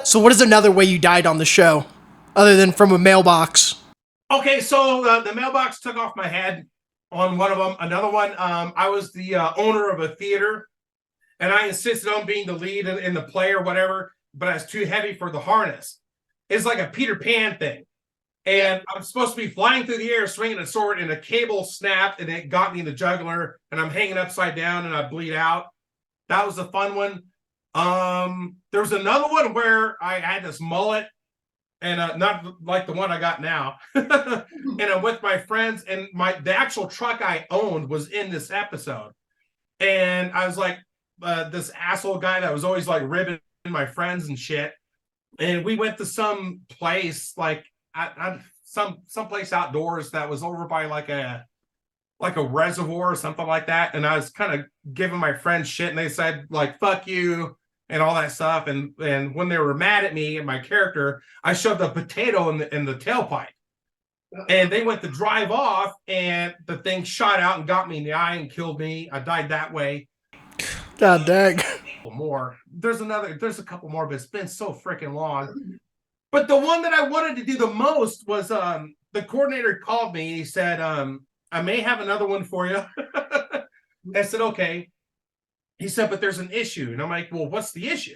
So what is another way you died on the show, other than from a mailbox? Okay, so the mailbox took off my head on one of them. Another one, I was the owner of a theater, and I insisted on being the lead in the play or whatever, but I was too heavy for the harness. It's like a Peter Pan thing. And I'm supposed to be flying through the air, swinging a sword, and a cable snapped, and it got me in the jugular, and I'm hanging upside down, and I bleed out. That was a fun one. There was another one where I had this mullet, and not like the one I got now. And I'm with my friends, and the actual truck I owned was in this episode. And I was like this asshole guy that was always like ribbing my friends and shit. And we went to some place like some place outdoors that was over by like a reservoir or something like that. And I was kind of giving my friends shit, and they said like "fuck you" and all that stuff. And when they were mad at me and my character, I shoved a potato in the tailpipe, and they went to drive off, and the thing shot out and got me in the eye and killed me. I died that way. God dang. More. There's a couple more, but it's been so freaking long. But the one that I wanted to do the most was the coordinator called me. He said, I may have another one for you. I said, okay. He said, but there's an issue. And I'm like, well, what's the issue?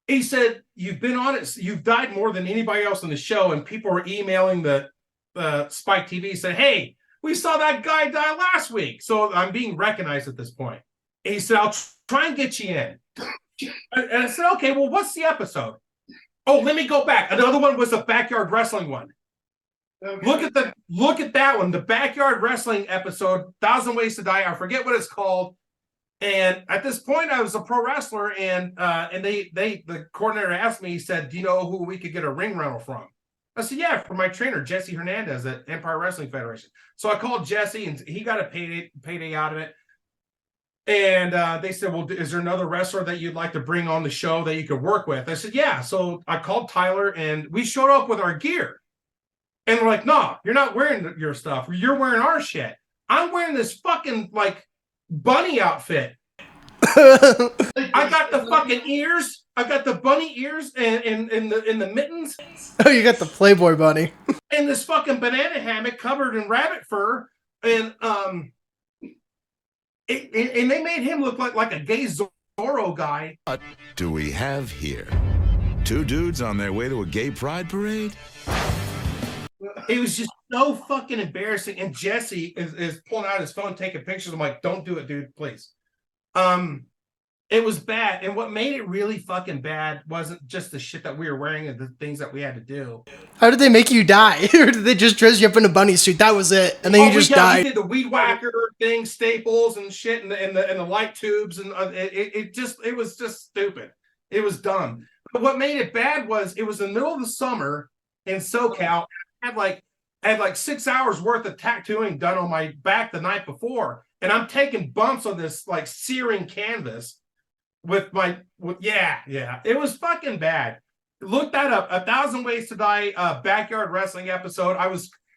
He said, you've been on it. You've died more than anybody else on the show. And people were emailing the Spike TV said, hey, we saw that guy die last week. So I'm being recognized at this point. And he said, I'll try and get you in. And I said, okay, well, what's the episode? Oh, let me go back. Another one was a backyard wrestling one. Okay. Look at that one, the backyard wrestling episode, 1,000 Ways to Die. I forget what it's called. And at this point, I was a pro wrestler, and the coordinator asked me. He said, "Do you know who we could get a ring rental from?" I said, "Yeah, from my trainer Jesse Hernandez at Empire Wrestling Federation." So I called Jesse, and he got a payday out of it. And they said, well, is there another wrestler that you'd like to bring on the show that you could work with? I said, yeah. So I called Tyler, and we showed up with our gear. And they're like, no, you're not wearing your stuff. You're wearing our shit. I'm wearing this fucking, like, bunny outfit. I got the fucking ears. I got the bunny ears and the mittens. Oh, you got the Playboy bunny. And this fucking banana hammock covered in rabbit fur. And, and they made him look like a gay Zorro guy. What do we have here? Two dudes on their way to a gay pride parade? It was just so fucking embarrassing. And Jesse is pulling out his phone, taking pictures. I'm like, don't do it, dude, please. It was bad. And what made it really fucking bad wasn't just the shit that we were wearing and the things that we had to do. How did they make you die? Or did they just dress you up in a bunny suit? That was it. And then you just died. We did the weed whacker thing, staples and shit, and the light tubes. And it was just stupid. It was dumb. But what made it bad was it was in the middle of the summer in SoCal. I had like 6 hours worth of tattooing done on my back the night before. And I'm taking bumps on this like searing canvas. It was fucking bad. Look that up. 1,000 Ways to Die backyard wrestling episode.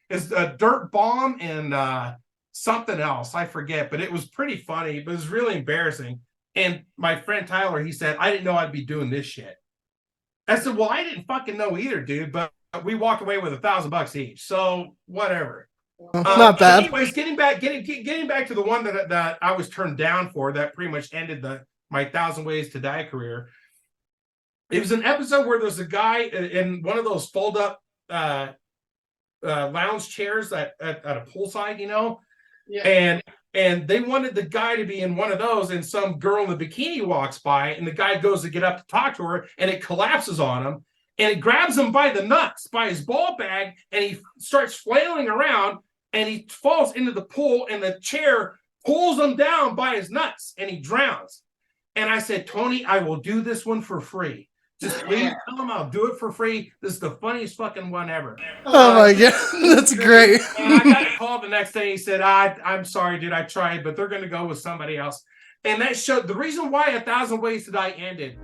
It's a dirt bomb and something else. I forget, but it was pretty funny, but it was really embarrassing. And my friend Tyler, he said, I didn't know I'd be doing this shit. I said, well, I didn't fucking know either, dude, but we walked away with $1,000 each. So whatever. Not bad. Anyways, getting back to the one that I was turned down for, that pretty much ended my 1,000 Ways to Die career. It was an episode where there's a guy in one of those fold-up lounge chairs at a poolside, you know? Yeah. And they wanted the guy to be in one of those, and some girl in the bikini walks by, and the guy goes to get up to talk to her, and it collapses on him, and it grabs him by the nuts, by his ball bag, and he starts flailing around, and he falls into the pool, and the chair pulls him down by his nuts, and he drowns. And I said, Tony, I will do this one for free. Just please tell him I'll do it for free. This is the funniest fucking one ever. Oh my God, that's great. And I got a call the next day. He said, I'm sorry, dude, I tried, but they're going to go with somebody else. And that showed the reason why 1,000 Ways to Die ended